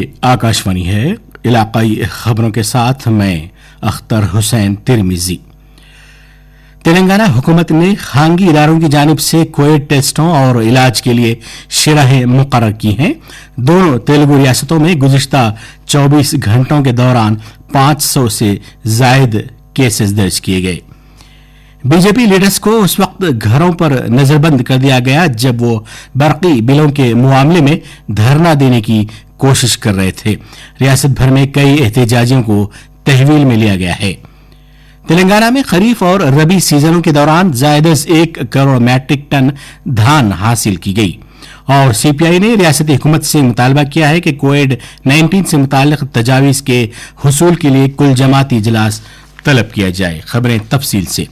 ये आकाशवाणी है। इलाकाई खबरों के साथ मैं अख्तर हुसैन तिरमिजी। तेलंगाना हुकूमत ने खानगी इदारों की जानिब से कोविड टेस्टों और इलाज के लिए शरहें मुकर्रर की हैं। दोनों तेलुगु रियासतों में गुज़िश्ता 24 घंटों के दौरान 500 से जायद केसेस दर्ज किए गए। बीजेपी लीडर्स को उस वक्त घरों पर नजरबंद कर दिया गया जब वो बरकी बिलों के मामले में धरना देने की कोशिश कर रहे थे। रियासत भर में कई एहतजाजियों को तहवील में लिया गया है। तेलंगाना में खरीफ और रबी सीजनों के दौरान जायदस 1 करोड़ मैट्रिक टन धान हासिल की गई और सीपीआई ने रियासती हुकूमत से मुतालबा किया है कि कोविड-19 से मुताल्लिक तजावीज़ के हुसूल के लिए कुल जमाती इजलास तलब किया जाए। खबरें तफसील से।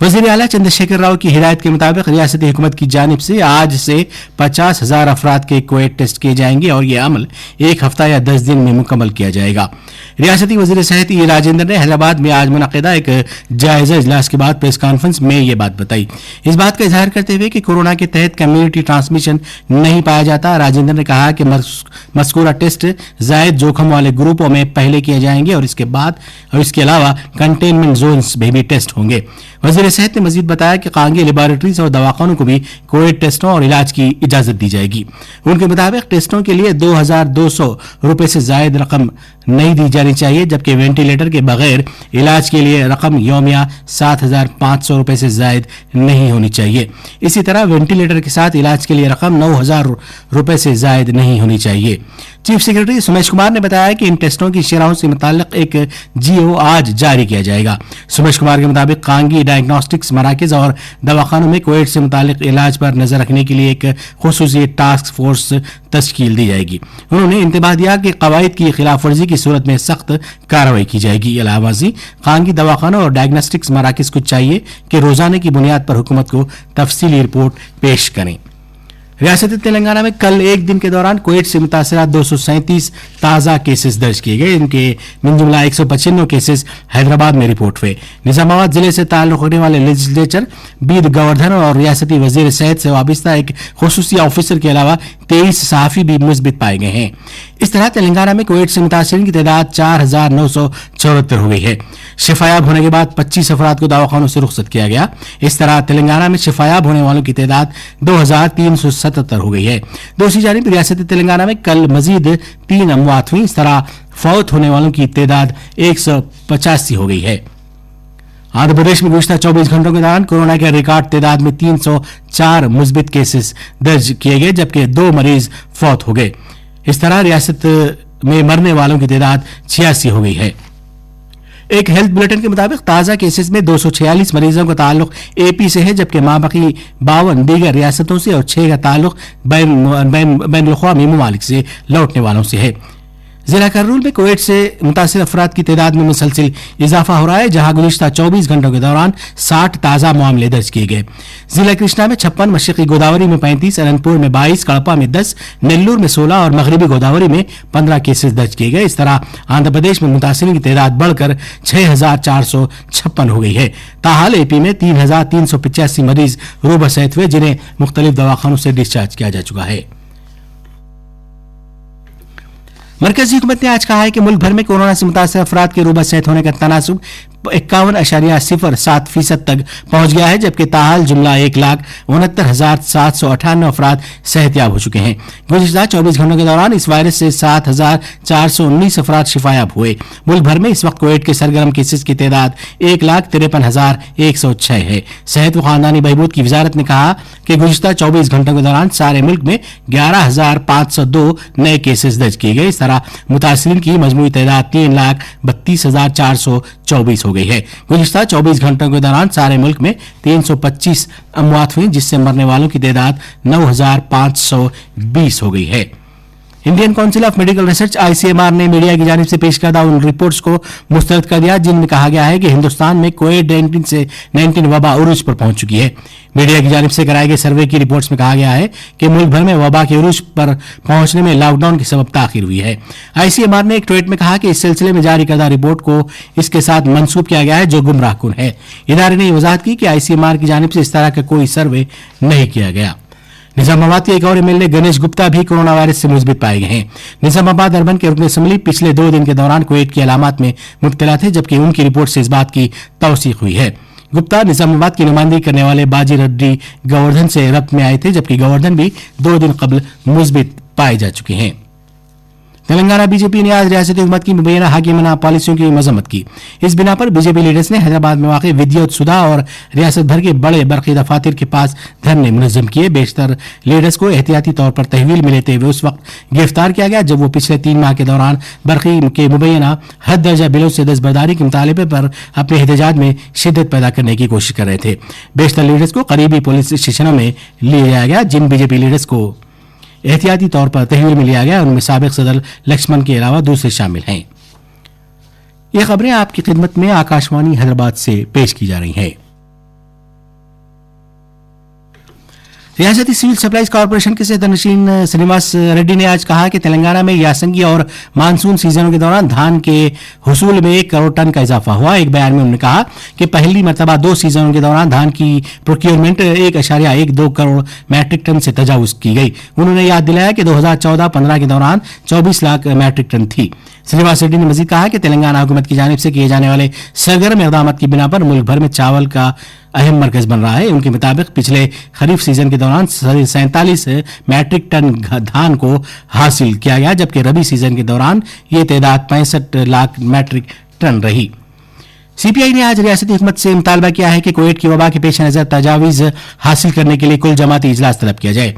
वज़ीर आला चंद्रशेखर राव की हिदायत के मुताबिक रियासती हुकूमत की जानिब से आज से 50,000 अफराद के कोविड टेस्ट किए जाएंगे और यह अमल एक हफ्ता या 10 दिन में मुकम्मल किया जाएगा। रियासती वज़ीर सेहत ई राजेंद्र ने हैदराबाद में आज मुनक़िदा एक जायजा इजलास के बाद प्रेस कॉन्फ्रेंस में ये बात बताई। इस बात का इजहार करते हुए कि कोरोना के तहत कम्युनिटी ट्रांसमिशन नहीं पाया जाता, राजेंद्र ने कहा कि मज़कूरा टेस्ट जायद जोखम वाले ग्रुपों में पहले किए जाएंगे और इसके अलावा कंटेनमेंट जोन्स में भी टेस्ट होंगे। वज़ीर सेहत ने मजीद बताया कि खानगी लेबॉरेटरीज और दवाखानों को भी कोविड टेस्टों और इलाज की इजाजत दी जाएगी। उनके मुताबिक टेस्टों के लिए 2,200 रुपए से जायद रकम नहीं दी जानी चाहिए, जबकि वेंटिलेटर के बगैर इलाज के लिए रकम यौमिया 7,500 रुपए से जायद नहीं होनी चाहिए। इसी तरह वेंटिलेटर के साथ इलाज के लिए रकम 9,000 रुपए से जायद नहीं होनी चाहिए। चीफ सेक्रेटरी सुमेश कुमार ने बताया कि इन टेस्टों की शरहों से मुताल्लिक एक जीओ आज जारी किया जाएगा। सुमेश कुमार के मुताबिक खानगी डायग्नोस्टिक्स मराकज और दवाखानों में कोविड से मुताल्लिक इलाज पर नजर रखने के लिए एक खुसूसी टास्क फोर्स तश्कील दी जाएगी। उन्होंने इंतबाह दिया कि कवायद की खिलाफ वर्जी की सूरत में सख्त कार्रवाई की जाएगी। अलावाजी खानगी दवाखानों और डायग्नोस्टिक्स मराकज को चाहिए कि रोजाना की बुनियाद पर हुकूमत को तफसीली रिपोर्ट पेश करें। रियासत तेलंगाना में कल एक दिन के दौरान कोविड से मुतासरा 237 ताज़ा केसेस दर्ज किए गए। इनके मिन जुमला 195 केसेस हैदराबाद में रिपोर्ट हुए। निजामाबाद जिले से ताल्लुक़ रखने वाले लेजिस्लेचर, बीद गवर्नर और रियासती वजीर सेहत से वाबस्ता एक खुसूसी ऑफिसर के अलावा 23 सहाफ़ी भी मुस्बित पाए गए हैं। इस तरह तेलंगाना में कोविड से मुतासरीन की तादाद 4,974 हो गई है। शिफायाब होने के बाद 25 अफराद को दवाखानों से रुखसत किया गया। इस तरह तेलंगाना में शिफायाब होने वालों की तादाद 2,377 हो गई है। दूसरी जानिब रियासत तेलंगाना में कल मजीद 3 अमवात हुई। इस तरह फौत होने वालों की तादाद 185 हो गई है। आंध्र प्रदेश में गुज़िश्ता 24 घंटों के दौरान कोरोना के रिकॉर्ड तादाद में 304 मुस्बित केसेस दर्ज किए गए, जबकि 2 मरीज फौत हो गए। इस तरह रियासत में मरने वालों की तादाद 86 हो गई है। एक हेल्थ बुलेटिन के मुताबिक ताज़ा केसेस में 246 मरीजों का ताल्लुक एपी से है, जबकि माबकी 52 दीगर रियासतों से और 6 का ताल्लुक बैन अवी ममालिक से लौटने वालों से है। जिला करनूल में कोविड से मुतासिर अफराद की तादाद में मुसलसिल इजाफा हो रहा है, जहां गुज़िश्ता 24 घंटों के दौरान 60 ताज़ा मामले दर्ज किए गए। जिला कृष्णा में 56, मशरक़ी गोदावरी में 35, अनंतपुर में 22, कड़पा में 10, नेल्लूर में 16 और मगरबी गोदावरी में 15 केसेस दर्ज किए गए। इस तरह आंध्र प्रदेश में मुतासिरीन की तादाद बढ़कर 6,456 हो गई है। ताहाल एपी में 3,385 मरीज रोबा सेहत हुए, जिन्हें मुख्तलिफ दवाखानों से डिस्चार्ज किया जा चुका है। मरकजी हुकूमत ने आज कहा है कि मुल्क भर में कोरोना से मुतासर अफराद के रोबा सेहत होने का तनासुब 51.07% तक पहुंच गया है, जबकि ताहाल जुमला 1,69,798 अफराद सेहतयाब हो चुके हैं। गुज़िश्ता 24 घंटों के दौरान इस वायरस से 7,419 अफराद शिफायाब हुए। मुल्क भर में इस वक्त कोविड के सरगर्म केसेस की तादाद 1,53,106 है। सेहत व खानदानी बहबूद की वजारत ने कहा कि गुज़िश्ता 24 घंटों के दौरान सारे मुल्क में 11,502 नए केसेस दर्ज किए गए। इस तरह मुतासरीन की मजमूई तादाद 3,32,424 हो गई है। गुज़िश्ता 24 घंटों के दौरान सारे मुल्क में 325 अमवात हुई, जिससे मरने वालों की तादाद 9,520 हो गई है। Indian council of medical research ICMR ने मीडिया की जानिब से पेश करदा उन रिपोर्ट्स को मुस्तरद कर दिया जिनमें कहा गया है कि हिंदुस्तान में कोविड-19 वबा उरूज पर पहुंच चुकी है। मीडिया की जानिब से कराए गए सर्वे की रिपोर्ट्स में कहा गया है कि मुल्क भर में वबा के उरूज पर पहुंचने में लॉकडाउन के सबब ताखिर हुई है। आईसीएमआर ने एक ट्वीट में कहा कि इस सिलसिले में जारी करदा रिपोर्ट को इसके साथ मंसूब किया गया है जो गुमराहकुन है। इदारे ने वजाहत की कि आईसीएमआर की जानिब से इस तरह का कोई सर्वे नहीं किया गया। निजामाबाद के एक और एमएलए गणेश गुप्ता भी कोरोना वायरस से मुस्बित पाए गए हैं। निजामाबाद अर्बन के रुकन असम्बली पिछले 2 दिन के दौरान कोविड की अलामत में मुब्तला थे, जबकि उनकी रिपोर्ट से इस बात की तौसीक हुई है। गुप्ता निजामाबाद की नुमाइंदगी करने वाले बाजी रेड्डी गोवर्धन से रब्त में आए थे, जबकि गोवर्धन भी 2 दिन कबल मुस्बित पाए जा चुके हैं। तेलंगाना बीजेपी ने आज रियासती हुकूमत की मुबैना हाकिमाना पॉलिसियों की मजम्मत की। इस बिना पर बीजेपी लीडर्स ने हैदराबाद में वाक़ विद्युत सुधा और रियासत भर के बड़े बरक़ी दफातर के पास धरने मुनज़्ज़म किए। बेशतर लीडर्स को एहतियाती तौर पर तहवील में लेते हुए उस वक्त गिरफ्तार किया गया जब वो पिछले 3 माह के दौरान बरक़ी के मुबैना हद दर्जा बिलों से दस्तबरदारी के मुतालबे पर अपने एहतजाज में शिद्दत पैदा करने की कोशिश कर रहे थे। बेशतर लीडर्स को करीबी पुलिस स्टेशनों में ले जाया गया। जिन बीजेपी लीडर्स को एहतियाती तौर पर तहवील में लिया गया उनमें साबिक सदर लक्ष्मण के अलावा दूसरे शामिल हैं। ये खबरें आपकी खिदमत में आकाशवाणी हैदराबाद से पेश की जा रही हैं। रियासती सिविल सप्लाईज कॉरपोरेशन के सदरनशीन श्रीनिवास रेड्डी ने आज कहा कि तेलंगाना में यासंगी और मानसून सीजनों के दौरान धान के हुसूल में 1 करोड़ टन का इजाफा हुआ। एक बयान में उन्होंने कहा कि पहली मरतबा 2 सीजनों के दौरान धान की प्रोक्योरमेंट 1.12 करोड़ मैट्रिक टन से तजावुज की गई। उन्होंने याद दिलाया कि 2014-15 के दौरान 24 लाख मैट्रिक टन थी। श्रीनिवास रेड्डी ने मजीद कहा कि तेलंगाना हुकूमत की जानिब से किए जाने वाले सरगर्म इक़दाम की बिना पर मुल्क भर में चावल का अहम मरकज बन रहा है। उनके मुताबिक पिछले खरीफ सीजन के दौरान 47 मैट्रिक टन धान को हासिल किया गया, जबकि रबी सीजन के दौरान ये तादाद 65 लाख मैट्रिक टन रही। सीपीआई ने आज रियासती हुकूमत से मुतालबा किया है कि कोविड की वबा के पेश नजर तजावीज़ हासिल करने के लिए कुल जमाती इजलास तलब किया जाए।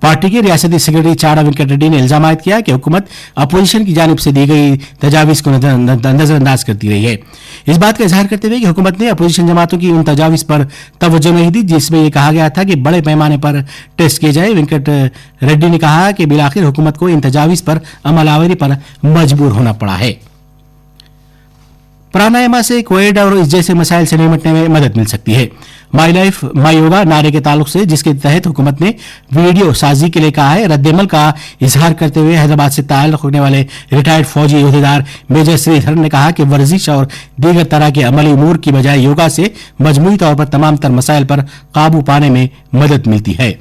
पार्टी के रियासती सेक्रेटरी चाड़ा वेंकट रेड्डी ने इल्जाम आयद किया कि हुकूमत अपोजिशन की जानिब से दी गई तजावीज़ को नजरअंदाज करती रही है। इस बात का इजहार करते हुए कि हुकूमत ने अपोजिशन जमातों की उन तजावीज़ पर तवज्जो नहीं दी जिसमें यह कहा गया था कि बड़े पैमाने पर टेस्ट किए जाए, वेंकट रेड्डी ने कहा कि बिलाखिर हुकूमत को इन तजावीज़ पर अमलावरी पर मजबूर होना पड़ा है। प्राणायामा से कोविड और इस जैसे मसाइल से निपटने में मदद मिल सकती है। माई लाइफ माई योगा नारे के ताल्लुक से जिसके तहत हुकूमत ने वीडियो साजी के लिए कहा है, रद्दमल का इजहार करते हुए हैदराबाद से ताल्लुक रखने वाले रिटायर्ड फौजी अहदेदार मेजर श्रीधर ने कहा कि वर्जिश और दीगर तरह के अमली उमूर की बजाय योगा से मजमूई तौर पर तमाम तर मसाइल पर काबू पाने में मदद मिलती है।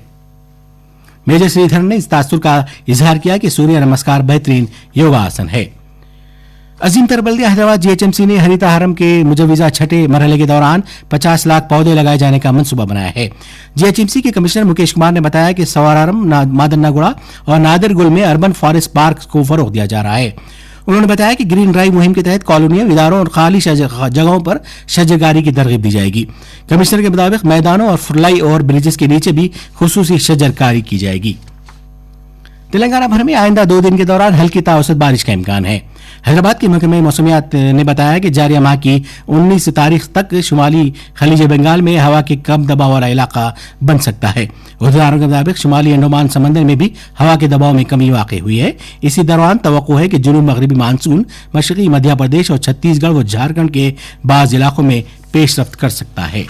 मेजर श्रीधर ने इस तासुर का इजहार किया कि सूर्य नमस्कार बेहतरीन योगा आसन है। अजीम तर बल्दिया हैदराबाद जीएचएमसी ने हरिता हरम के मुजवजा छठे मरहले के दौरान 50 लाख पौधे लगाए जाने का मंसूबा बनाया है। जीएचएमसी के कमिश्नर मुकेश कुमार ने बताया कि सवारारम, मादन्नागुड़ा और नादरगुल में अर्बन फॉरेस्ट पार्क को फरोग दिया जा रहा है। उन्होंने बताया कि ग्रीन ड्राइव मुहिम के तहत कॉलोनियों, इदारों और खाली जगहों पर शजरकारी की तरगीब दी जाएगी। कमिश्नर के मुताबिक मैदानों और फ्लाई ओवर ब्रिजेस के नीचे भी खुसूसी शजरकारी की जाएगी। तेलंगाना भर में आइंदा 2 दिन के दौरान हल्की ताउसत बारिश का इम्कान है। हैदराबाद के महकमे मौसमियात ने बताया कि जारी माह की 19 तारीख तक शुमाली खलीज बंगाल में हवा के कम दबाव वाला इलाका बन सकता है। उदाहरण के मुताबिक शुमाली अंडमान समंदर में भी हवा के दबाव में कमी वाक़ हुई है। इसी दौरान तवक्को है कि जुनूब मगरबी मानसून मशरक़ी मध्य प्रदेश और छत्तीसगढ़ व झारखंड के बाज़ इलाकों में पेशरफ्त कर सकता है।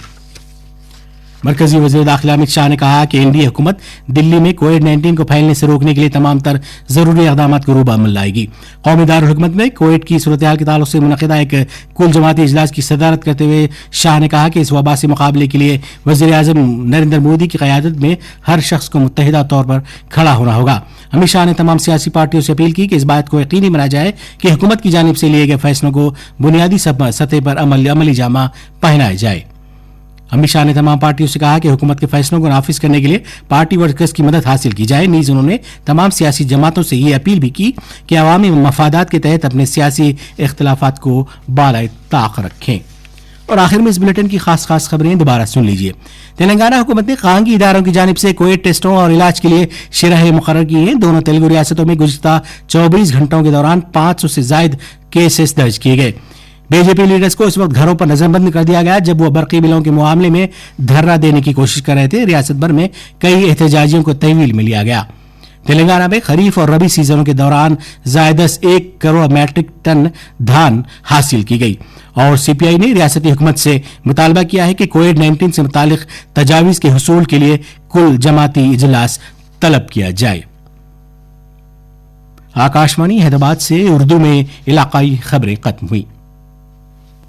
मरकजी वज़ीर दाखिला अमित शाह ने कहा कि एनडीए हुकूमत दिल्ली में कोविड-19 को फैलने से रोकने के लिए तमाम तर जरूरी इक़दाम को रूबा अमल लाएगी। कौमी दारुल हुकूमत में कोविड की सूरत हाल के ताल्लुक से मुनक़िदा एक कुल जमाती इजलास की सदारत करते हुए शाह ने कहा कि इस वबा से मुकाबले के लिए वज़ीर आज़म नरेंद्र मोदी की क़यादत में हर शख्स को मुत्तहिदा तौर पर खड़ा होना होगा। अमित शाह ने तमाम सियासी पार्टियों से अपील की कि इस बात को यकीनी बनाया जाए कि हुकूमत की जानिब से लिए गए फैसलों को बुनियादी सतह पर अमली जामा पहनाया जाए। अमित शाह ने तमाम पार्टियों से कहा कि हुकूमत के फैसलों को नाफिज करने के लिए पार्टी वर्कर्स की मदद हासिल की जाए। नीज उन्होंने तमाम सियासी जमातों से ये अपील भी की कि अवामी मफादात के तहत अपने सियासी इख्तलाफात को बालाए ताक रखें। और आखिर में इस बुलेटिन की खास खबरें दोबारा सुन लीजिए। तेलंगाना हुकूमत ने खानगी इदारों की जानिब से कोविड टेस्टों और इलाज के लिए शरह मुकर्रर की हैं। दोनों तेलुगु रियासतों में गुज़िश्ता 24 घंटों के दौरान 500 से ज्यादा केसेस दर्ज किए गए। बीजेपी लीडर्स को इस वक्त घरों पर नजरबंद कर दिया गया जब वो बरक़ी बिलों के मामले में धरना देने की कोशिश कर रहे थे। रियासत भर में कई एहतजाजियों को तहवील में लिया गया। तेलंगाना में खरीफ और रबी सीजनों के दौरान ज़ायदस 1 करोड़ मैट्रिक टन धान हासिल की गई। और सीपीआई ने रियासती हुकूमत से मुतालबा किया है कि कोविड-19 से मुतालिक तजावीज़ के हुसूल के लिए कुल जमाती इजलास तलब किया जाए। आकाशवाणी हैदराबाद से उर्दू में इलाकाई खबरें खत्म हुई।